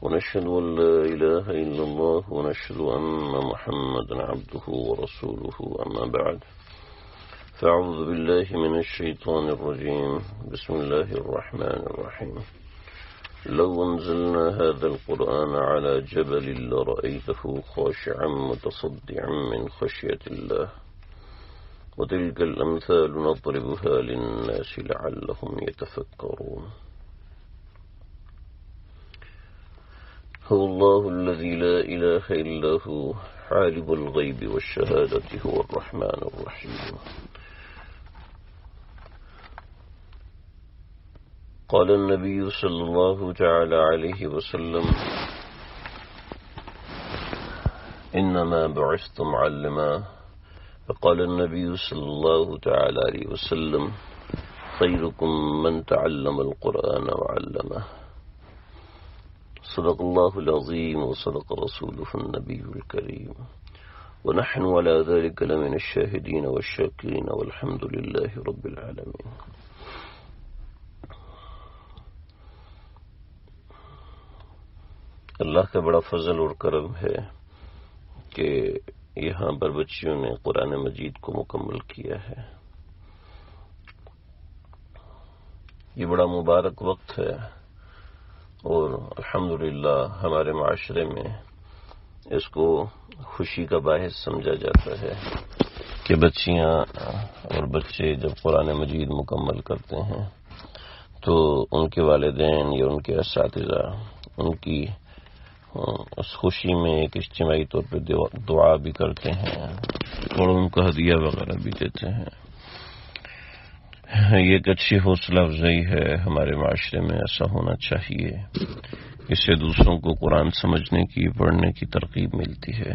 ونشهد أن لا إله إلا الله ونشهد أن محمدا عبده ورسوله أما بعد فأعوذ بالله من الشيطان الرجيم بسم الله الرحمن الرحيم لو أنزلنا هذا القرآن على جبل لرأيته خاشعا متصدعا من خشية الله وتلك الأمثال نضربها للناس لعلهم يتفكرون هو الله الذي لا إله إلا هو عالم الغيب والشهادة هو الرحمن الرحيم قال النبي صلى الله تعالى عليه وسلم إنما بعثت معلما فقال النبي صلى الله تعالى عليه وسلم خيركم من تعلم القرآن وعلمه صدق الله العظيم وصدق رسوله النبي الكريم ونحن على ذلك لمن الشاهدين والشاكرين والحمد لله رب العالمين. اللہ کا بڑا فضل اور کرم ہے کہ یہاں پر بچیوں نے قرآن مجید کو مکمل کیا ہے. یہ بڑا مبارک وقت ہے اور الحمدللہ ہمارے معاشرے میں اس کو خوشی کا باعث سمجھا جاتا ہے کہ بچیاں اور بچے جب قرآن مجید مکمل کرتے ہیں تو ان کے والدین یا ان کے اساتذہ ان کی اس خوشی میں ایک اجتماعی طور پہ دعا بھی کرتے ہیں اور ان کو ہدیہ وغیرہ بھی دیتے ہیں. یہ ایک اچھی حوصلہ افزائی ہے. ہمارے معاشرے میں ایسا ہونا چاہیے. اس سے دوسروں کو قرآن سمجھنے کی پڑھنے کی ترغیب ملتی ہے.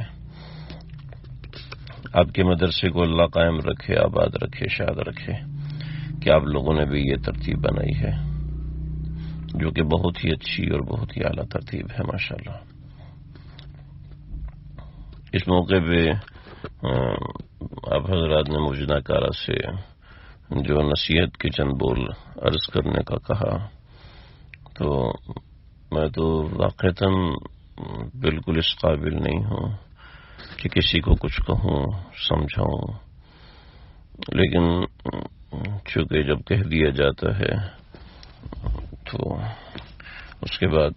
آپ کے مدرسے کو اللہ قائم رکھے, آباد رکھے, شاد رکھے کہ آپ لوگوں نے بھی یہ ترتیب بنائی ہے جو کہ بہت ہی اچھی اور بہت ہی اعلیٰ ترتیب ہے ماشاءاللہ. اس موقع پہ آپ حضرات نے مجھے ناکارہ سے جو نصیحت کے چند بول عرض کرنے کا کہا تو میں تو واقعتاً بالکل اس قابل نہیں ہوں کہ کسی کو کچھ کہوں سمجھاؤں, لیکن چونکہ جب کہہ دیا جاتا ہے تو اس کے بعد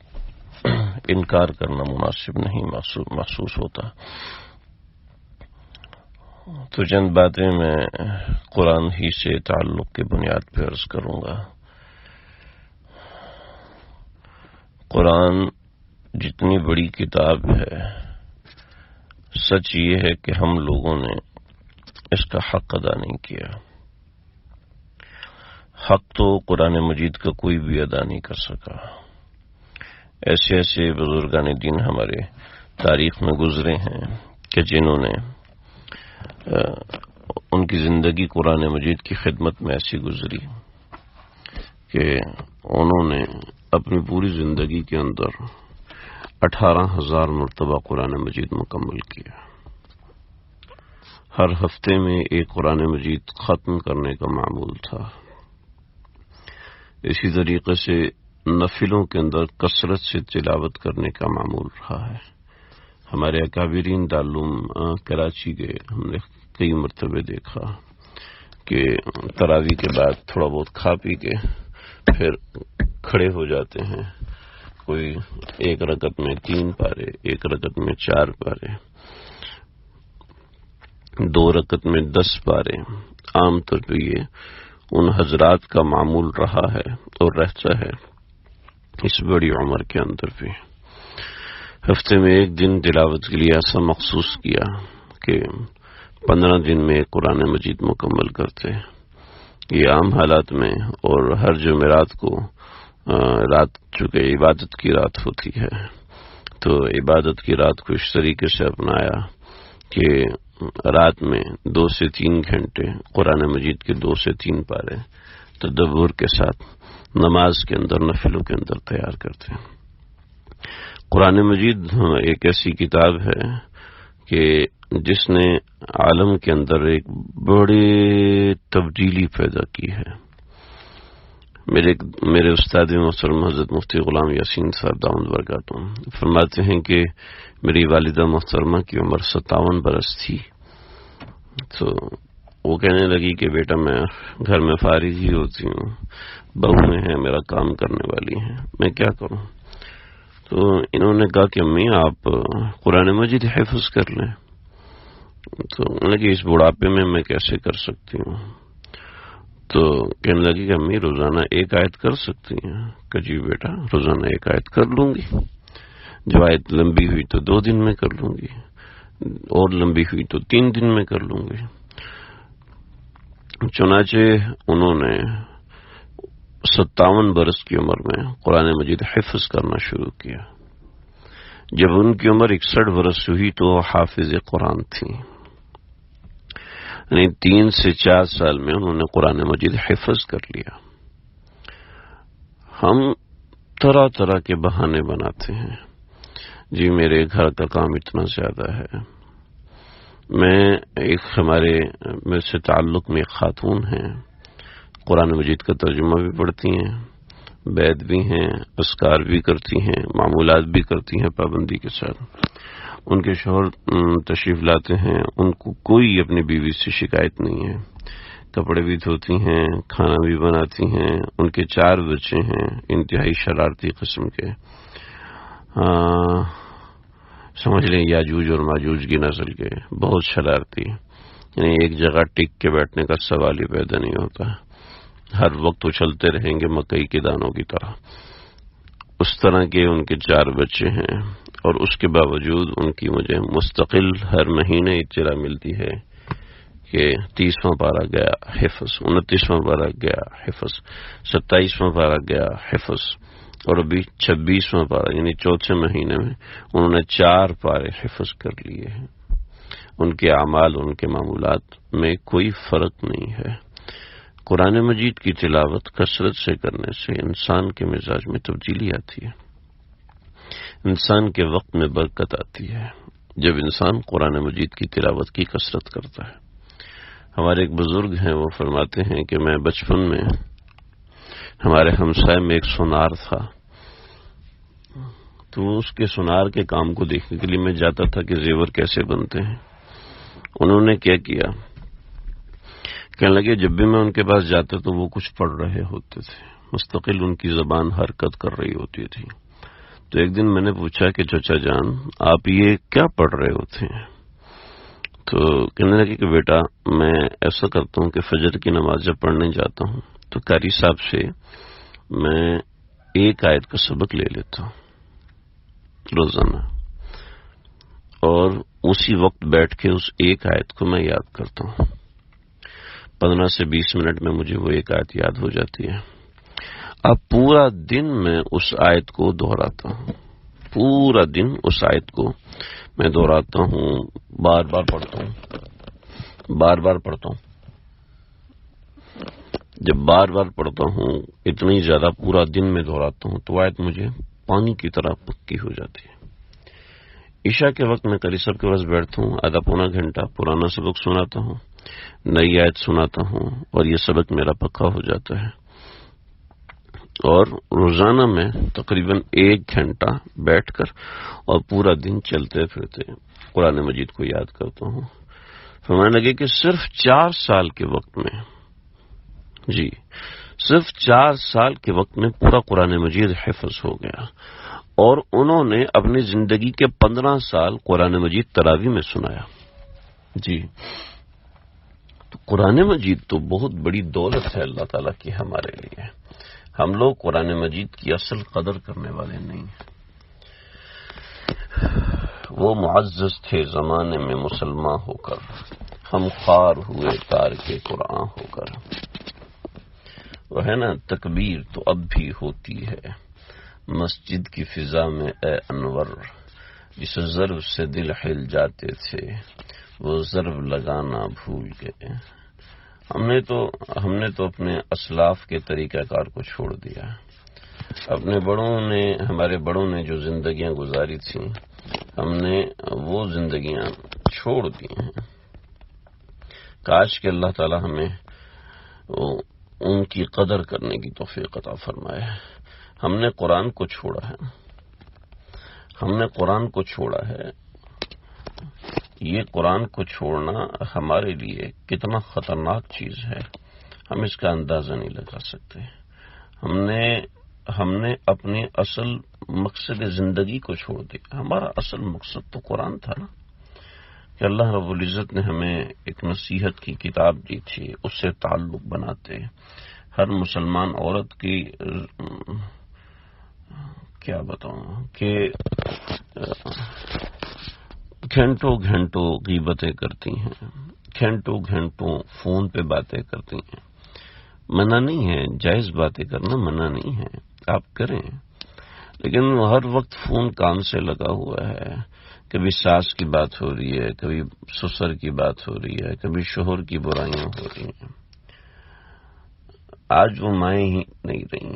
انکار کرنا مناسب نہیں محسوس ہوتا. تو چند باتیں میں قرآن ہی سے تعلق کے بنیاد پہ عرض کروں گا. قرآن جتنی بڑی کتاب ہے, سچ یہ ہے کہ ہم لوگوں نے اس کا حق ادا نہیں کیا. حق تو قرآن مجید کا کوئی بھی ادا نہیں کر سکا. ایسے ایسے بزرگان دین ہمارے تاریخ میں گزرے ہیں کہ جنہوں نے ان کی زندگی قرآن مجید کی خدمت میں ایسی گزری کہ انہوں نے اپنی پوری زندگی کے اندر 18,000 مرتبہ قرآن مجید مکمل کیا. ہر ہفتے میں ایک قرآن مجید ختم کرنے کا معمول تھا. اسی طریقے سے نفلوں کے اندر کثرت سے تلاوت کرنے کا معمول رہا ہے. ہمارے اکابرین دارالعلوم کراچی کے ہم نے کئی مرتبے دیکھا کہ تراویح کے بعد تھوڑا بہت کھا پی کے پھر کھڑے ہو جاتے ہیں. کوئی ایک رکعت میں 3 پارے, ایک رکعت میں 4 پارے, 2 رکعت میں 10 پارے. عام طور پہ یہ ان حضرات کا معمول رہا ہے اور رہتا ہے اس بڑی عمر کے اندر بھی. ہفتے میں ایک دن تلاوت کے لیے ایسا مخصوص کیا کہ 15 دن میں قرآن مجید مکمل کرتے. یہ عام حالات میں اور ہر جمعرات کو رات چونکہ عبادت کی رات ہوتی ہے تو عبادت کی رات کو اس طریقے سے اپنایا کہ رات میں 2 سے 3 گھنٹے قرآن مجید کے 2 سے 3 پارے تدبر کے ساتھ نماز کے اندر نفلوں کے اندر تیار کرتے ہیں. قرآن مجید ایک ایسی کتاب ہے کہ جس نے عالم کے اندر ایک بڑی تبدیلی پیدا کی ہے. میرے استاد محترم حضرت مفتی غلام یاسین صاحب دامت برکاتہم فرماتے ہیں کہ میری والدہ محترمہ کی عمر 57 برس تھی، تو وہ کہنے لگی کہ بیٹا میں گھر میں فارغ ہی ہوتی ہوں، بہویں ہیں میرا کام کرنے والی ہیں، میں کیا کروں؟ تو انہوں نے کہا کہ امی آپ قرآن مجید حفظ کر لیں۔ تو انہوں نے کہ اس بڑھاپے میں کیسے کر سکتی ہوں؟ تو کہنے لگی کہ امی روزانہ ایک آیت کر سکتی ہیں؟ کہ جی بیٹا روزانہ ایک آیت کر لوں گی، جو آیت لمبی ہوئی تو 2 دن میں کر لوں گی، اور لمبی ہوئی تو 3 دن میں کر لوں گی۔ چنانچہ انہوں نے 57 برس کی عمر میں قرآن مجید حفظ کرنا شروع کیا۔ جب ان کی عمر 61 برس ہوئی تو حافظ قرآن تھی، یعنی 3 سے 4 سال میں انہوں نے قرآن مجید حفظ کر لیا۔ ہم طرح طرح کے بہانے بناتے ہیں، جی میرے گھر کا کام اتنا زیادہ ہے، میرے سے تعلق میں ایک خاتون ہیں، قرآن مجید کا ترجمہ بھی پڑھتی ہیں، بیت بھی ہیں، اذکار بھی کرتی ہیں، معمولات بھی کرتی ہیں پابندی کے ساتھ۔ ان کے شوہر تشریف لاتے ہیں، ان کو کوئی اپنی بیوی سے شکایت نہیں ہے، کپڑے بھی دھوتی ہیں، کھانا بھی بناتی ہیں۔ ان کے 4 بچے ہیں، انتہائی شرارتی قسم کے، سمجھ لیں یاجوج اور ماجوج کی نسل کے، بہت شرارتی، یعنی ایک جگہ ٹک کے بیٹھنے کا سوال ہی پیدا نہیں ہوتا، ہر وقت اچھلتے رہیں گے مکئی کے دانوں کی طرح۔ اس طرح کے ان کے 4 بچے ہیں، اور اس کے باوجود ان کی مجھے مستقل ہر مہینے اطلاع ملتی ہے کہ 30واں پارہ گیا حفظ، 29واں پارہ گیا حفظ، 27واں پارہ گیا حفظ، اور ابھی 26واں پارہ یعنی 4تھے مہینے میں انہوں نے 4 پارے حفظ کر لیے ہیں۔ ان کے اعمال، ان کے معمولات میں کوئی فرق نہیں ہے۔ قرآن مجید کی تلاوت کثرت سے کرنے سے انسان کے مزاج میں تبدیلی آتی ہے، انسان کے وقت میں برکت آتی ہے جب انسان قرآن مجید کی تلاوت کی کثرت کرتا ہے۔ ہمارے ایک بزرگ ہیں، وہ فرماتے ہیں کہ میں بچپن میں ہمارے ہمسائے میں ایک سونار تھا، تو اس کے سونار کے کام کو دیکھنے کے لیے میں جاتا تھا کہ زیور کیسے بنتے ہیں۔ انہوں نے کیا کیا، کہنے لگے جب بھی میں ان کے پاس جاتا تو وہ کچھ پڑھ رہے ہوتے تھے، مستقل ان کی زبان حرکت کر رہی ہوتی تھی۔ تو ایک دن میں نے پوچھا کہ چچا جان آپ یہ کیا پڑھ رہے ہوتے ہیں؟ تو کہنے لگے کہ بیٹا میں ایسا کرتا ہوں کہ فجر کی نماز جب پڑھنے جاتا ہوں تو قاری صاحب سے میں ایک آیت کا سبق لے لیتا ہوں روزانہ، اور اسی وقت بیٹھ کے اس ایک آیت کو میں یاد کرتا ہوں۔ 15 سے 20 منٹ میں مجھے وہ ایک آیت یاد ہو جاتی ہے۔ اب پورا دن میں اس آیت کو دہراتا ہوں، پورا دن اس آیت کو میں دہراتا ہوں، بار بار پڑھتا ہوں۔ جب بار بار پڑھتا ہوں، اتنی زیادہ پورا دن میں دہراتا ہوں تو آیت مجھے پانی کی طرح پکی ہو جاتی ہے۔ عشاء کے وقت میں قاری صاحب کے پاس بیٹھتا ہوں، آدھا پونا گھنٹہ پرانا سبق سناتا ہوں، نئی آیت سناتا ہوں، اور یہ سبق میرا پکا ہو جاتا ہے۔ اور روزانہ میں تقریباً 1 گھنٹہ بیٹھ کر اور پورا دن چلتے پھرتے قرآن مجید کو یاد کرتا ہوں۔ فرمانے لگے کہ صرف 4 سال کے وقت میں، جی صرف 4 سال کے وقت میں پورا قرآن مجید حفظ ہو گیا، اور انہوں نے اپنی زندگی کے 15 سال قرآن مجید تراویح میں سنایا۔ جی تو قرآن مجید تو بہت بڑی دولت ہے اللہ تعالیٰ کی ہمارے لیے، ہم لوگ قرآن مجید کی اصل قدر کرنے والے نہیں ہیں۔ وہ معزز تھے زمانے میں مسلمان ہو کر، ہم خوار ہوئے تار کے قرآن ہو کر۔ وہ ہے نا تکبیر تو اب بھی ہوتی ہے مسجد کی فضا میں اے انور، جس ضرب سے دل ہل جاتے تھے وہ ضرب لگانا بھول گئے۔ ہم نے تو اپنے اسلاف کے طریقہ کار کو چھوڑ دیا، ہمارے بڑوں نے جو زندگیاں گزاری تھیں ہم نے وہ زندگیاں چھوڑ دی ہیں۔ کاش کہ اللہ تعالی ہمیں ان کی قدر کرنے کی توفیق عطا فرمائے۔ ہم نے قرآن کو چھوڑا ہے، ہم نے قرآن کو چھوڑا ہے۔ یہ قرآن کو چھوڑنا ہمارے لیے کتنا خطرناک چیز ہے، ہم اس کا اندازہ نہیں لگا سکتے۔ ہم نے اپنے اصل مقصد زندگی کو چھوڑ دیا۔ ہمارا اصل مقصد تو قرآن تھا نا، کہ اللہ رب العزت نے ہمیں ایک نصیحت کی کتاب دی تھی، اس سے تعلق بناتے۔ ہر مسلمان عورت کی کیا بتاؤں کہ گھنٹوں گھنٹوں غیبتیں کرتی ہیں، گھنٹوں گھنٹوں فون پہ باتیں کرتی ہیں۔ منع نہیں ہے، جائز باتیں کرنا منع نہیں ہے، آپ کریں، لیکن ہر وقت فون کان سے لگا ہوا ہے۔ کبھی ساس کی بات ہو رہی ہے، کبھی سسر کی بات ہو رہی ہے، کبھی شوہر کی برائیاں ہو رہی ہیں۔ آج وہ مائیں ہی نہیں رہی،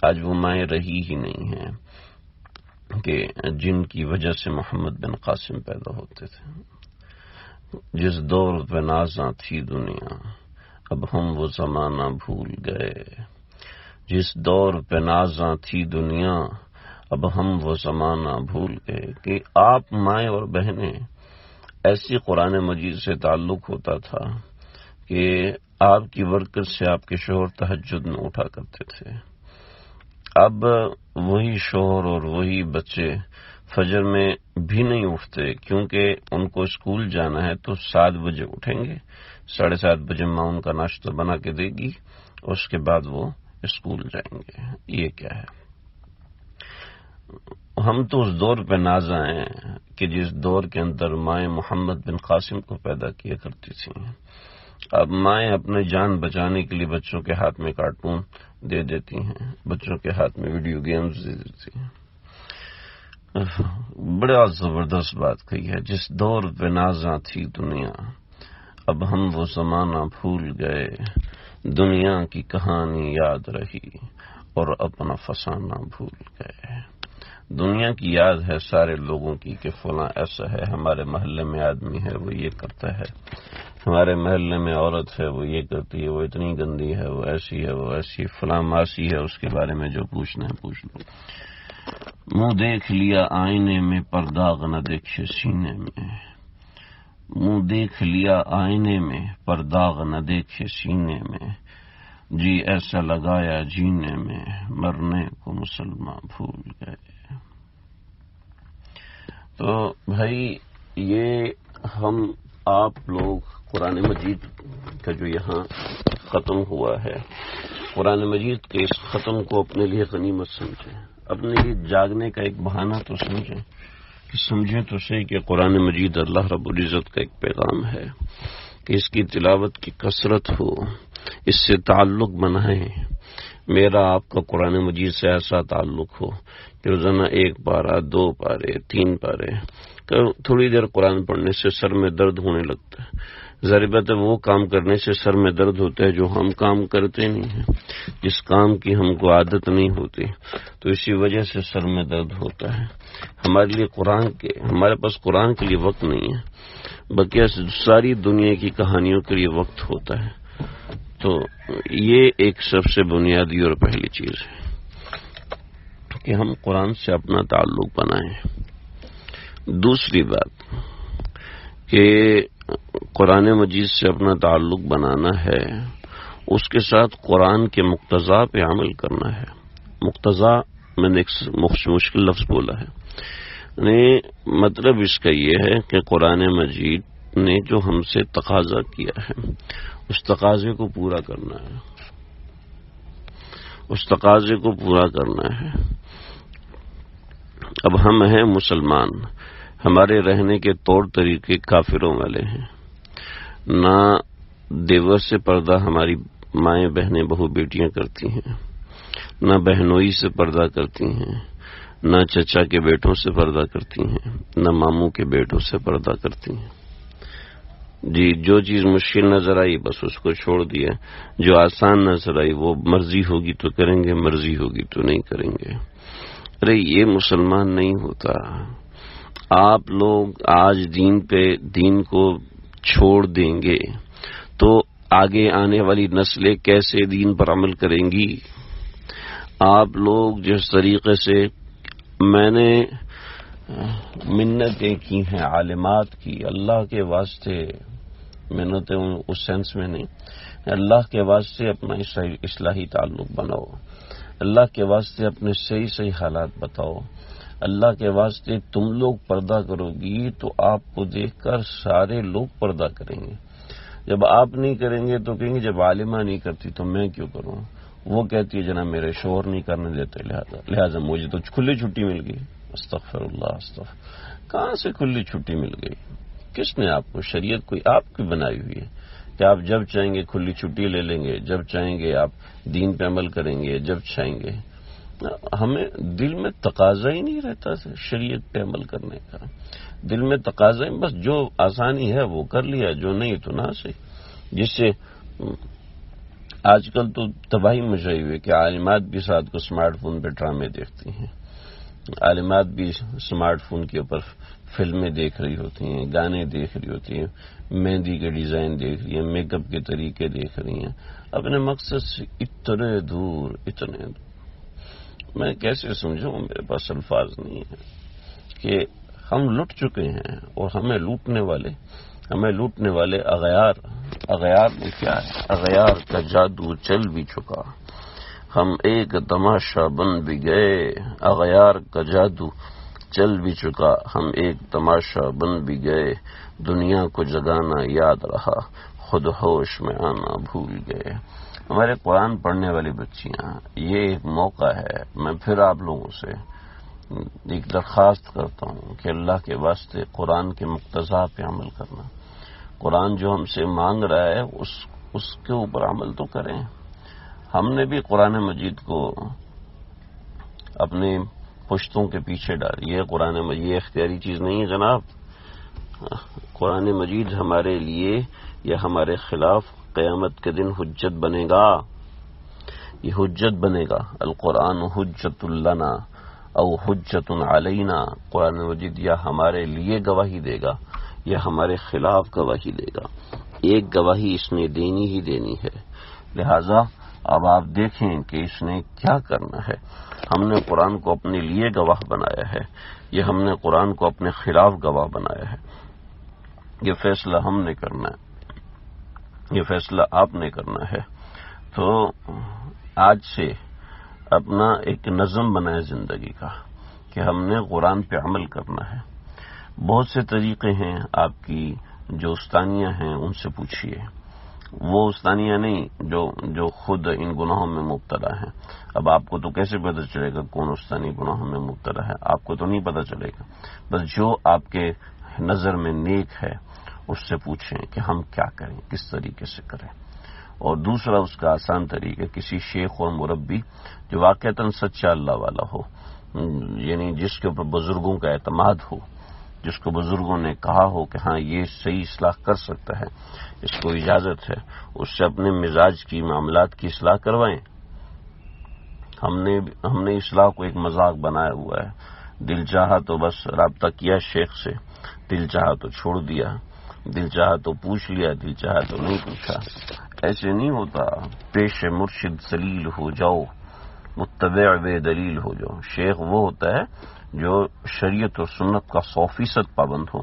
آج وہ مائیں رہی ہی نہیں ہیں کہ جن کی وجہ سے محمد بن قاسم پیدا ہوتے تھے۔ جس دور پہ نازاں تھی دنیا، اب ہم وہ زمانہ بھول گئے۔ جس دور پہ نازاں تھی دنیا، اب ہم وہ زمانہ بھول گئے۔ کہ آپ مائیں اور بہنیں، ایسی قرآن مجید سے تعلق ہوتا تھا کہ آپ کی برکت سے آپ کے شوہر تہجد میں اٹھا کرتے تھے۔ اب وہی شوہر اور وہی بچے فجر میں بھی نہیں اٹھتے، کیونکہ ان کو اسکول جانا ہے تو 7 بجے اٹھیں گے، 7:30 بجے ماں ان کا ناشتہ بنا کے دے گی، اس کے بعد وہ اسکول جائیں گے۔ یہ کیا ہے؟ ہم تو اس دور پہ نازاں ہیں کہ جس دور کے اندر مائیں محمد بن قاسم کو پیدا کیا کرتی تھیں۔ اب مائیں اپنے جان بچانے کے لیے بچوں کے ہاتھ میں کارٹون دے دیتی ہیں، بچوں کے ہاتھ میں ویڈیو گیمز دے دیتی ہیں۔ بڑا زبردست بات کہی ہے، جس دور پہ نازاں تھی دنیا، اب ہم وہ زمانہ بھول گئے۔ دنیا کی کہانی یاد رہی اور اپنا فسانہ بھول گئے۔ دنیا کی یاد ہے سارے لوگوں کی کہ فلاں ایسا ہے، ہمارے محلے میں آدمی ہے وہ یہ کرتا ہے، ہمارے محلے میں عورت ہے وہ یہ کرتی ہے، وہ اتنی گندی ہے، وہ ایسی ہے، وہ ایسی، فلاں ماسی ہے، اس کے بارے میں جو پوچھنا ہے پوچھ لو۔ منہ دیکھ لیا آئینے میں پر داغ نہ دیکھے سینے میں، منہ دیکھ لیا آئینے میں پر داغ نہ دیکھے سینے میں، جی ایسا لگایا جینے میں مرنے کو مسلمان بھول گئے۔ تو بھائی یہ ہم آپ لوگ قرآن مجید کا جو یہاں ختم ہوا ہے، قرآن مجید کے اس ختم کو اپنے لیے غنیمت سمجھیں، اپنے لیے جاگنے کا ایک بہانہ تو سمجھیں، کہ سمجھیں تو صحیح کہ قرآن مجید اللہ رب العزت کا ایک پیغام ہے، کہ اس کی تلاوت کی کثرت ہو، اس سے تعلق بنائیں۔ میرا آپ کا قرآن مجید سے ایسا تعلق ہو کہ روزانہ 1 پارہ 2 پارے 3 پارے، تھوڑی دیر قرآن پڑھنے سے سر میں درد ہونے لگتا ہے۔ ظاہر بات ہے وہ کام کرنے سے سر میں درد ہوتا ہے جو ہم کام کرتے نہیں ہیں، جس کام کی ہم کو عادت نہیں ہوتی، تو اسی وجہ سے سر میں درد ہوتا ہے۔ ہمارے لیے ہمارے پاس قرآن کے لیے وقت نہیں ہے، بقیہ ساری دنیا کی کہانیوں کے لیے وقت ہوتا ہے۔ تو یہ ایک سب سے بنیادی اور پہلی چیز ہے کہ ہم قرآن سے اپنا تعلق بنائیں۔ دوسری بات کہ قرآن مجید سے اپنا تعلق بنانا ہے، اس کے ساتھ قرآن کے مقتضا پہ عمل کرنا ہے۔ مقتضا میں نے ایک مشکل لفظ بولا ہے، یعنی مطلب اس کا یہ ہے کہ قرآن مجید نے جو ہم سے تقاضا کیا ہے اس تقاضے کو پورا کرنا ہے، اس تقاضے کو پورا کرنا ہے۔ اب ہم ہیں مسلمان، ہمارے رہنے کے طور طریقے کافروں والے ہیں، نہ دیور سے پردہ ہماری مائیں بہنیں بہو بیٹیاں کرتی ہیں، نہ بہنوئی سے پردہ کرتی ہیں، نہ چچا کے بیٹوں سے پردہ کرتی ہیں، نہ ماموں کے بیٹوں سے پردہ کرتی ہیں۔ جی جو چیز مشکل نظر آئی بس اس کو چھوڑ دیا، جو آسان نظر آئی وہ مرضی ہوگی تو کریں گے، مرضی ہوگی تو نہیں کریں گے۔ ارے یہ مسلمان نہیں ہوتا۔ آپ لوگ آج دین کو چھوڑ دیں گے تو آگے آنے والی نسلیں کیسے دین پر عمل کریں گی؟ آپ لوگ جس طریقے سے میں نے منتیں کی ہیں عالمات کی، اللہ کے واسطے منتیں اس سینس میں نہیں، اللہ کے واسطے اپنا اصلاحی تعلق بناؤ، اللہ کے واسطے اپنے صحیح حالات بتاؤ، اللہ کے واسطے تم لوگ پردہ کرو گی تو آپ کو دیکھ کر سارے لوگ پردہ کریں گے۔ جب آپ نہیں کریں گے تو کہیں گے جب عالمہ نہیں کرتی تو میں کیوں کروں؟ وہ کہتی ہے جناب میرے شوہر نہیں کرنے دیتے لہذا مجھے تو کھلی چھٹی مل گئی۔ استغفر اللہ استغفر، کہاں سے کھلی چھٹی مل گئی؟ کس نے آپ کو؟ شریعت کوئی آپ کی بنائی ہوئی ہے کہ آپ جب چاہیں گے کھلی چھٹی لے لیں گے، جب چاہیں گے آپ دین پہ عمل کریں گے، جب چاہیں گے۔ ہمیں دل میں تقاضا ہی نہیں رہتا شریعت پہ عمل کرنے کا، دل میں تقاضا ہی بس جو آسانی ہے وہ کر لیا، جو نہیں تو نہ صحیح۔ جس سے آج کل تو تباہی مچائی ہوئی کہ عالمات بھی ساتھ کو اسمارٹ فون پہ ڈرامے دیکھتی ہیں، عالمات بھی اسمارٹ فون کے اوپر فلمیں دیکھ رہی ہوتی ہیں، گانے دیکھ رہی ہوتی ہیں، مہندی کے ڈیزائن دیکھ رہی ہیں، میک اپ کے طریقے دیکھ رہی ہیں، اپنے مقصد سے اتنے دور۔ میں کیسے سمجھوں، میرے پاس الفاظ نہیں ہے کہ ہم لٹ چکے ہیں اور ہمیں لوٹنے والے اغیار میں کیا ہے؟ اغیار کا جادو چل بھی چکا، ہم ایک تماشا بن بھی گئے، اغیار کا جادو چل بھی چکا، ہم ایک تماشا بن بھی گئے، دنیا کو جگانا یاد رہا، خود ہوش میں آنا بھول گئے۔ ہمارے قرآن پڑھنے والی بچیاں، یہ ایک موقع ہے، میں پھر آپ لوگوں سے ایک درخواست کرتا ہوں کہ اللہ کے واسطے قرآن کے مقتضا پہ عمل کرنا، قرآن جو ہم سے مانگ رہا ہے اس کے اوپر عمل تو کریں۔ ہم نے بھی قرآن مجید کو اپنے پشتوں کے پیچھے ڈال، یہ قرآن مجید یہ اختیاری چیز نہیں ہے جناب، قرآن مجید ہمارے لیے یا ہمارے خلاف قیامت کے دن حجت بنے گا، یہ حجت بنے گا۔ القرآن حجت لنا او حجت علینا، قرآن مجید یا ہمارے لیے گواہی دے گا یا ہمارے خلاف گواہی دے گا، ایک گواہی اس نے دینی ہی دینی ہے۔ لہذا اب آپ دیکھیں کہ اس نے کیا کرنا ہے۔ ہم نے قرآن کو اپنے لیے گواہ بنایا ہے، یہ ہم نے قرآن کو اپنے خلاف گواہ بنایا ہے۔ یہ فیصلہ ہم نے کرنا ہے، یہ فیصلہ آپ نے کرنا ہے۔ تو آج سے اپنا ایک نظم بنائے زندگی کا کہ ہم نے قرآن پہ عمل کرنا ہے۔ بہت سے طریقے ہیں، آپ کی جو استانیاں ہیں ان سے پوچھیے، وہ استانیاں نہیں جو خود ان گناہوں میں مبتلا ہیں۔ اب آپ کو تو کیسے پتہ چلے گا کون استانی گناہوں میں مبتلا ہے؟ آپ کو تو نہیں پتہ چلے گا، بس جو آپ کے نظر میں نیک ہے اس سے پوچھیں کہ ہم کیا کریں، کس طریقے سے کریں۔ اور دوسرا اس کا آسان طریقہ، کسی شیخ اور مربی جو واقعتاً سچا اللہ والا ہو، یعنی جس کے اوپر بزرگوں کا اعتماد ہو، جس کو بزرگوں نے کہا ہو کہ ہاں یہ صحیح اصلاح کر سکتا ہے، اس کو اجازت ہے، اس سے اپنے مزاج کی معاملات کی اصلاح کروائیں۔ ہم نے اصلاح کو ایک مذاق بنایا ہوا ہے، دل چاہا تو بس رابطہ کیا شیخ سے، دل چاہا تو چھوڑ دیا، دل چاہا تو پوچھ لیا، دل چاہا تو نہیں پوچھا۔ ایسے نہیں ہوتا، پیش مرشد ذلیل ہو جاؤ، متبع بے دلیل ہو جاؤ۔ شیخ وہ ہوتا ہے جو شریعت اور سنت کا 100% پابند ہو۔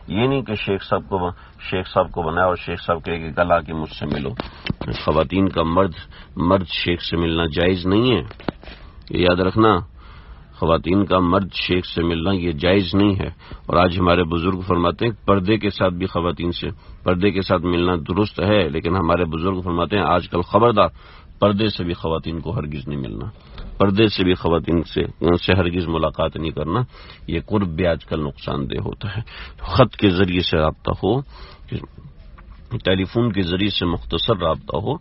یہ نہیں کہ شیخ صاحب کو بنایا اور شیخ صاحب کہے کہ کل آ کے مجھ سے ملو۔ خواتین کا مرد شیخ سے ملنا جائز نہیں ہے، یہ یاد رکھنا، خواتین کا مرد شیخ سے ملنا یہ جائز نہیں ہے۔ اور آج ہمارے بزرگ فرماتے ہیں پردے کے ساتھ بھی خواتین سے پردے کے ساتھ ملنا درست ہے، لیکن ہمارے بزرگ فرماتے ہیں آج کل خبردار، پردے سے بھی خواتین کو ہرگز نہیں ملنا، پردے سے بھی خواتین سے ہرگز ملاقات نہیں کرنا، یہ قرب بھی آج کل نقصان دہ ہوتا ہے۔ خط کے ذریعے سے رابطہ ہو، ٹیلی فون کے ذریعے سے مختصر رابطہ ہو،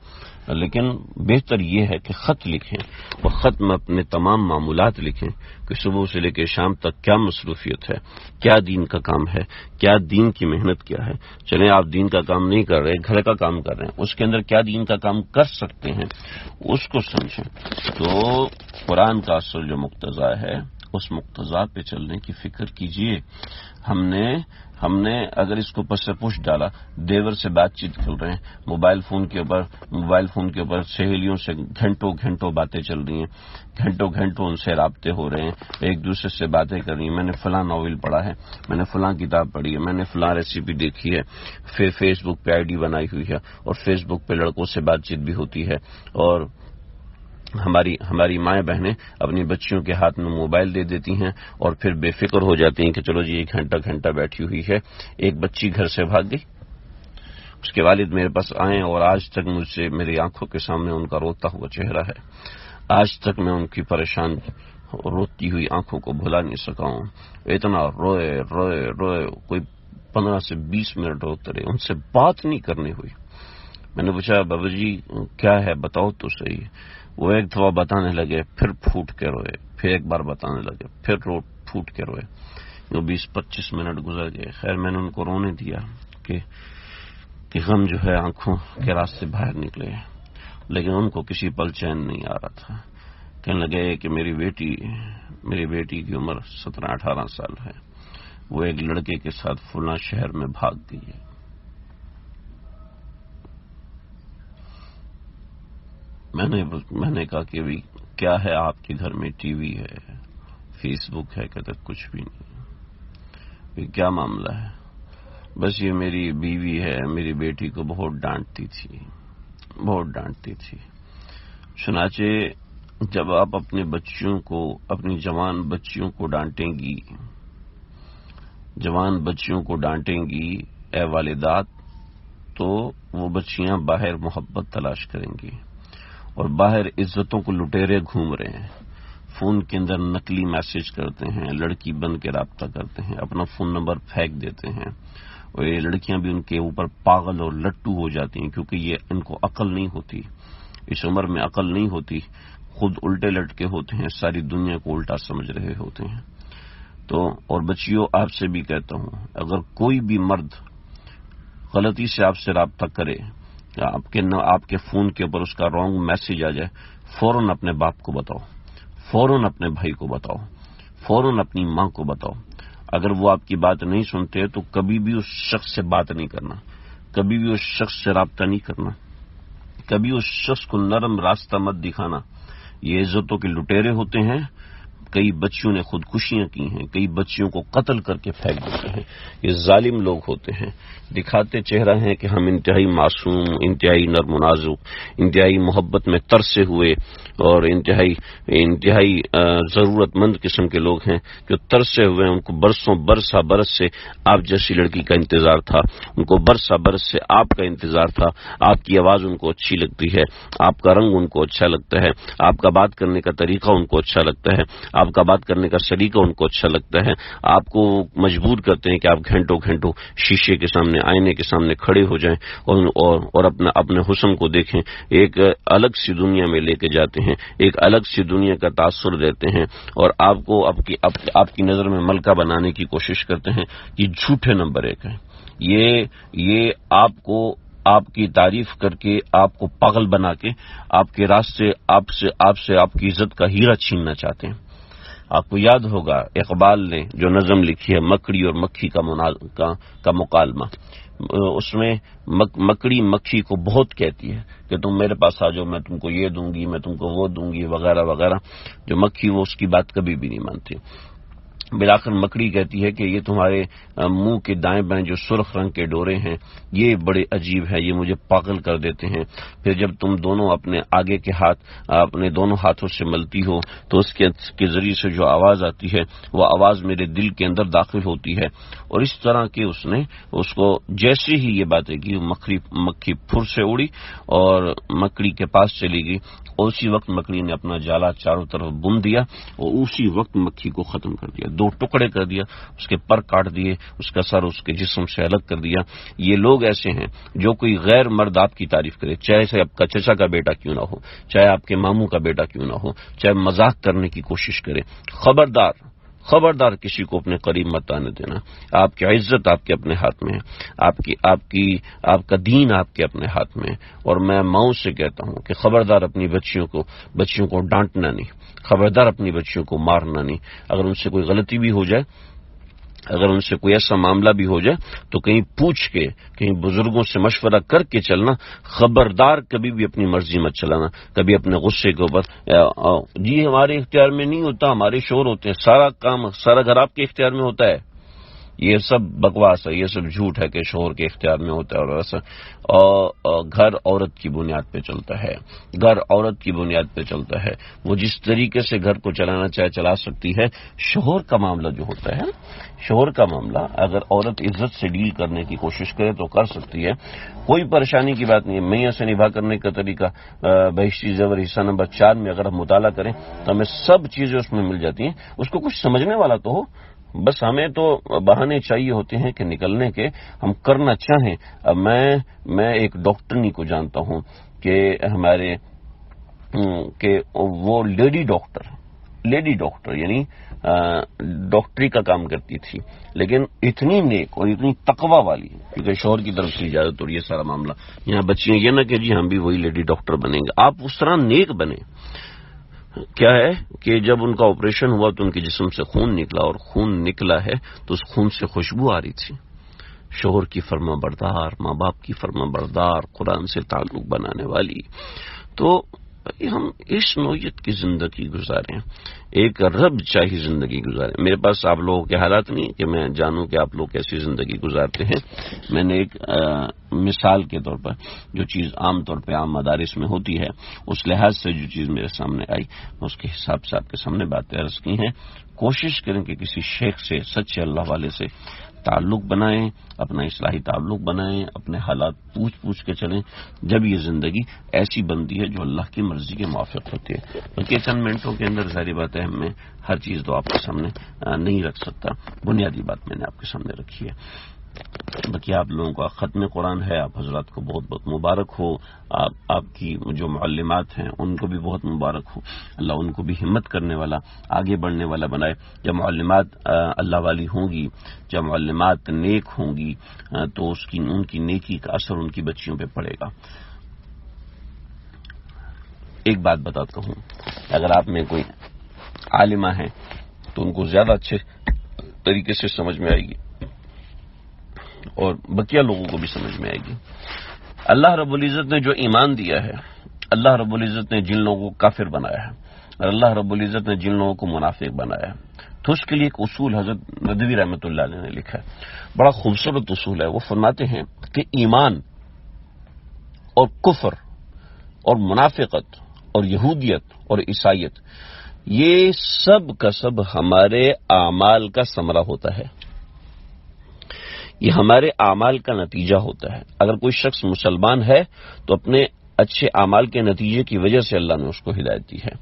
لیکن بہتر یہ ہے کہ خط لکھیں اور خط میں اپنے تمام معمولات لکھیں کہ صبح سے لے کے شام تک کیا مصروفیت ہے، کیا دین کا کام ہے، کیا دین کی محنت کیا ہے۔ چلیں آپ دین کا کام نہیں کر رہے، گھر کا کام کر رہے ہیں، اس کے اندر کیا دین کا کام کر سکتے ہیں اس کو سمجھیں۔ تو قرآن کا اصل جو مقتضا ہے اس مقتضا پہ چلنے کی فکر کیجئے. ہم نے اگر اس کو پس پش ڈالا، دیور سے بات چیت کر رہے ہیں، موبائل فون کے اوپر سہیلیوں سے گھنٹوں باتیں چل رہی ہیں، گھنٹوں ان سے رابطے ہو رہے ہیں، ایک دوسرے سے باتیں کر رہی ہیں. میں نے فلاں ناول پڑھا ہے، میں نے فلاں کتاب پڑھی ہے، میں نے فلاں ریسیپی دیکھی ہے، پھر فیس بک پہ ID بنائی ہوئی ہے اور فیس بک پہ لڑکوں سے بات چیت بھی ہوتی ہے. اور ہماری مائیں بہنیں اپنی بچیوں کے ہاتھ میں موبائل دے دیتی ہیں اور پھر بے فکر ہو جاتی ہیں کہ چلو جی ایک گھنٹہ بیٹھی ہوئی ہے. ایک بچی گھر سے بھاگ گئی، اس کے والد میرے پاس آئے اور آج تک مجھ سے میری آنکھوں کے سامنے ان کا روتا ہوا چہرہ ہے. آج تک میں ان کی پریشان روتی ہوئی آنکھوں کو بھلا نہیں سکا ہوں. اتنا روئے کوئی 15 سے 20 منٹ روتے رہے، ان سے بات نہیں کرنی ہوئی. میں نے پوچھا بابا جی کیا ہے بتاؤ تو صحیح. وہ ایک دفعہ بتانے لگے، پھر پھوٹ کے روئے، پھر ایک بار بتانے لگے، پھر پھوٹ کے روئے. 20-25 منٹ گزر گئے. خیر میں نے ان کو رونے دیا کہ غم جو ہے آنکھوں کے راستے باہر نکلے، لیکن ان کو کسی پل چین نہیں آ رہا تھا. کہنے لگے کہ میری بیٹی کی عمر 17-18 سال ہے، وہ ایک لڑکے کے ساتھ فلاں شہر میں بھاگ گئی ہے. میں نے کہا کہ بھی کیا ہے آپ کے گھر میں ٹی وی ہے، فیس بک ہے؟ کہتے کچھ بھی نہیں. کیا معاملہ ہے؟ بس یہ میری بیوی ہے، میری بیٹی کو بہت ڈانٹتی تھی. چنانچہ جب آپ اپنے بچیوں کو، اپنی جوان بچیوں کو ڈانٹیں گی اے والدات، تو وہ بچیاں باہر محبت تلاش کریں گی اور باہر عزتوں کو لٹیرے گھوم رہے ہیں، فون کے اندر نقلی میسج کرتے ہیں، لڑکی بن کے رابطہ کرتے ہیں، اپنا فون نمبر پھینک دیتے ہیں اور یہ لڑکیاں بھی ان کے اوپر پاگل اور لٹو ہو جاتی ہیں، کیونکہ یہ ان کو عقل نہیں ہوتی، اس عمر میں عقل نہیں ہوتی، خود الٹے لٹکے ہوتے ہیں، ساری دنیا کو الٹا سمجھ رہے ہوتے ہیں. تو اور بچیوں آپ سے بھی کہتا ہوں، اگر کوئی بھی مرد غلطی سے آپ سے رابطہ کرے، آپ کے فون کے اوپر اس کا رانگ میسج آ جائے، فوراً اپنے باپ کو بتاؤ، فوراً اپنے بھائی کو بتاؤ، فوراً اپنی ماں کو بتاؤ. اگر وہ آپ کی بات نہیں سنتے تو کبھی بھی اس شخص سے بات نہیں کرنا، کبھی بھی اس شخص سے رابطہ نہیں کرنا، کبھی اس شخص کو نرم راستہ مت دکھانا. یہ عزتوں کے لٹیرے ہوتے ہیں. کئی بچیوں نے خودکشیاں کی ہیں، کئی بچیوں کو قتل کر کے پھینک دیتے ہیں. یہ ظالم لوگ ہوتے ہیں، دکھاتے چہرہ ہیں کہ ہم انتہائی معصوم، انتہائی نرم و نازک، انتہائی محبت میں ترسے ہوئے اور انتہائی ضرورت مند قسم کے لوگ ہیں جو ترسے ہوئے ہیں. ان کو برس سے آپ جیسی لڑکی کا انتظار تھا، ان کو برس سے آپ کا انتظار تھا. آپ کی آواز ان کو اچھی لگتی ہے، آپ کا رنگ ان کو اچھا لگتا ہے، آپ کا بات کرنے کا طریقہ ان کو اچھا لگتا ہے، آپ کا بات کرنے کا سلیقہ ان کو اچھا لگتا ہے. آپ کو مجبور کرتے ہیں کہ آپ گھنٹوں شیشے کے سامنے، آئینے کے سامنے کھڑے ہو جائیں اور اپنے حسن کو دیکھیں. ایک الگ سی دنیا میں لے کے جاتے ہیں، ایک الگ سی دنیا کا تاثر دیتے ہیں اور آپ کو آپ کی نظر میں ملکہ بنانے کی کوشش کرتے ہیں. یہ جھوٹے نمبر 1 ہیں. یہ آپ کی تعریف کر کے، آپ کو پاگل بنا کے، آپ کے راستے آپ کی عزت کا ہیرا چھیننا چاہتے ہیں. آپ کو یاد ہوگا اقبال نے جو نظم لکھی ہے مکڑی اور مکھی کا مکالمہ، اس میں مکڑی مکھی کو بہت کہتی ہے کہ تم میرے پاس آ جاؤ، میں تم کو یہ دوں گی، میں تم کو وہ دوں گی، وغیرہ وغیرہ. جو مکھی وہ اس کی بات کبھی بھی نہیں مانتی. بلاخر مکڑی کہتی ہے کہ یہ تمہارے منہ کے دائیں بائیں جو سرخ رنگ کے ڈورے ہیں یہ بڑے عجیب ہے، یہ مجھے پاگل کر دیتے ہیں. پھر جب تم دونوں اپنے آگے کے ہاتھ اپنے دونوں ہاتھوں سے ملتی ہو تو اس کے ذریعے سے جو آواز آتی ہے وہ آواز میرے دل کے اندر داخل ہوتی ہے. اور اس طرح کے اس کو جیسے ہی یہ باتیں کی، مکھی پھر سے اڑی اور مکڑی کے پاس چلی گئی. اسی وقت مکڑی نے اپنا جالا چاروں طرف بن دیا اور اسی وقت مکھی کو ختم کر دیا، 2 ٹکڑے کر دیا، اس کے پر کاٹ دیے، اس کا سر اس کے جسم سے الگ کر دیا. یہ لوگ ایسے ہیں جو کوئی غیر مرد آپ کی تعریف کرے، چاہے آپ کا چچا کا بیٹا کیوں نہ ہو، چاہے آپ کے ماموں کا بیٹا کیوں نہ ہو، چاہے مذاق کرنے کی کوشش کرے، خبردار کسی کو اپنے قریب مت آنے دینا. آپ کی عزت آپ کے اپنے ہاتھ میں ہے، آپ کا دین آپ کے اپنے ہاتھ میں ہے. اور میں ماؤں سے کہتا ہوں کہ خبردار اپنی بچیوں کو ڈانٹنا نہیں، خبردار اپنی بچیوں کو مارنا نہیں. اگر ان سے کوئی غلطی بھی ہو جائے، اگر ان سے کوئی ایسا معاملہ بھی ہو جائے تو کہیں پوچھ کے، کہیں بزرگوں سے مشورہ کر کے چلنا. خبردار کبھی بھی اپنی مرضی مت چلانا، کبھی اپنے غصے کے اوپر جی ہمارے اختیار میں نہیں ہوتا، ہمارے شوہر ہوتے ہیں، سارا گھر آپ کے اختیار میں ہوتا ہے. یہ سب بکواس ہے، یہ سب جھوٹ ہے کہ شوہر کے اختیار میں ہوتا ہے. اور ایسا گھر عورت کی بنیاد پہ چلتا ہے، گھر عورت کی بنیاد پہ چلتا ہے. وہ جس طریقے سے گھر کو چلانا چاہے چلا سکتی ہے. شوہر کا معاملہ جو ہوتا ہے، شوہر کا معاملہ اگر عورت عزت سے ڈیل کرنے کی کوشش کرے تو کر سکتی ہے، کوئی پریشانی کی بات نہیں ہے. میاں سے نباہ کرنے کا طریقہ بہشتی زیور حصہ نمبر 4 میں اگر ہم مطالعہ کریں تو ہمیں سب چیزیں اس میں مل جاتی ہیں. اس کو کچھ سمجھنے والا تو ہو، بس ہمیں تو بہانے چاہیے ہوتے ہیں کہ نکلنے کے ہم کرنا چاہیں. اب میں ایک ڈاکٹرنی کو جانتا ہوں کہ وہ لیڈی ڈاکٹر یعنی ڈاکٹری کا کام کرتی تھی، لیکن اتنی نیک اور اتنی تقوی والی، کیونکہ شوہر کی طرف سے اجازت اور یہ سارا معاملہ. یہاں بچیاں یہ نہ کہ جی ہم بھی وہی لیڈی ڈاکٹر بنیں گے. آپ اس طرح نیک بنے. کیا ہے کہ جب ان کا آپریشن ہوا تو ان کے جسم سے خون نکلا، اور خون نکلا ہے تو اس خون سے خوشبو آ رہی تھی. شوہر کی فرما بردار، ماں باپ کی فرما بردار، قرآن سے تعلق بنانے والی. تو ہم اس نوعیت کی زندگی گزاریں، ایک رب چاہی زندگی گزاریں. میرے پاس آپ لوگوں کے حالات نہیں کہ میں جانوں کہ آپ لوگ کیسی زندگی گزارتے ہیں. میں نے ایک مثال کے طور پر جو چیز عام طور پہ عام مدارس میں ہوتی ہے اس لحاظ سے جو چیز میرے سامنے آئی اس کے حساب سے آپ کے سامنے باتیں عرض کی ہیں. کوشش کریں کہ کسی شیخ سے، سچے اللہ والے سے تعلق بنائیں، اپنا اصلاحی تعلق بنائیں، اپنے حالات پوچھ کے چلیں. جب یہ زندگی ایسی بنتی ہے جو اللہ کی مرضی کے موافق ہوتی ہے. بلکہ چند منٹوں کے اندر ظاہری بات ہے میں ہر چیز تو آپ کے سامنے نہیں رکھ سکتا. بنیادی بات میں نے آپ کے سامنے رکھی ہے. باقی آپ لوگوں کا ختم قرآن ہے، آپ حضرات کو بہت بہت مبارک ہو. آپ کی جو معلمات ہیں ان کو بھی بہت مبارک ہو. اللہ ان کو بھی ہمت کرنے والا، آگے بڑھنے والا بنائے. جب معلمات اللہ والی ہوں گی، جب معلمات نیک ہوں گی تو ان کی نیکی کا اثر ان کی بچیوں پہ پڑے گا. ایک بات بتاتا ہوں، اگر آپ میں کوئی عالمہ ہیں تو ان کو زیادہ اچھے طریقے سے سمجھ میں آئے گی اور بقیہ لوگوں کو بھی سمجھ میں آئے گی. اللہ رب العزت نے جو ایمان دیا ہے، اللہ رب العزت نے جن لوگوں کو کافر بنایا ہے اور اللہ رب العزت نے جن لوگوں کو منافق بنایا ہے تو اس کے لیے ایک اصول حضرت ندوی رحمۃ اللہ علیہ نے لکھا ہے. بڑا خوبصورت اصول ہے. وہ فرماتے ہیں کہ ایمان اور کفر اور منافقت اور یہودیت اور عیسائیت یہ سب کا سب ہمارے اعمال کا ثمرہ ہوتا ہے، یہ ہمارے اعمال کا نتیجہ ہوتا ہے. اگر کوئی شخص مسلمان ہے تو اپنے اچھے اعمال کے نتیجے کی وجہ سے اللہ نے اس کو ہدایت دی ہے.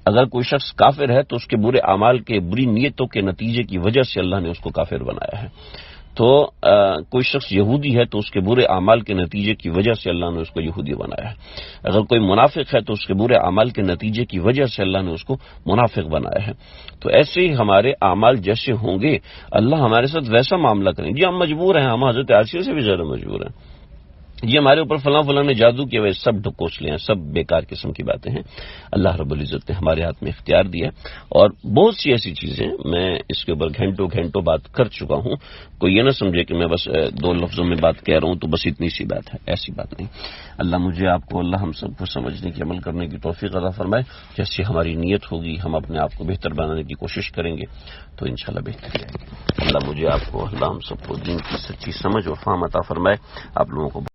اگر کوئی شخص کافر ہے تو اس کے برے اعمال کے، بری نیتوں کے نتیجے کی وجہ سے اللہ نے اس کو کافر بنایا ہے. تو کوئی شخص یہودی ہے تو اس کے برے اعمال کے نتیجے کی وجہ سے اللہ نے اس کو یہودی بنایا ہے. اگر کوئی منافق ہے تو اس کے برے اعمال کے نتیجے کی وجہ سے اللہ نے اس کو منافق بنایا ہے. تو ایسے ہی ہمارے اعمال جیسے ہوں گے اللہ ہمارے ساتھ ویسا معاملہ کریں. جی ہم مجبور ہیں، ہم حضرت عائشہ سے بھی زیادہ مجبور ہیں. یہ ہمارے اوپر فلاں نے جادو کیا، وہ سب ڈھکوسلے ہیں، سب بیکار قسم کی باتیں ہیں. اللہ رب العزت نے ہمارے ہاتھ میں اختیار دیا اور بہت سی ایسی چیزیں میں اس کے اوپر گھنٹوں بات کر چکا ہوں. کوئی یہ نہ سمجھے کہ میں بس 2 لفظوں میں بات کہہ رہا ہوں تو بس اتنی سی بات ہے، ایسی بات نہیں. اللہ مجھے آپ کو، اللہ ہم سب کو سمجھنے کی، عمل کرنے کی توفیق عطا فرمائے. جیسی ہماری نیت ہوگی ہم اپنے آپ کو بہتر بنانے کی کوشش کریں گے تو انشاءاللہ بہتری آئے گی. اللہ مجھے آپ کو، اللہ ہم سب کو دین کی سچی سمجھ اور فہم عطا فرمائے. آپ لوگوں کو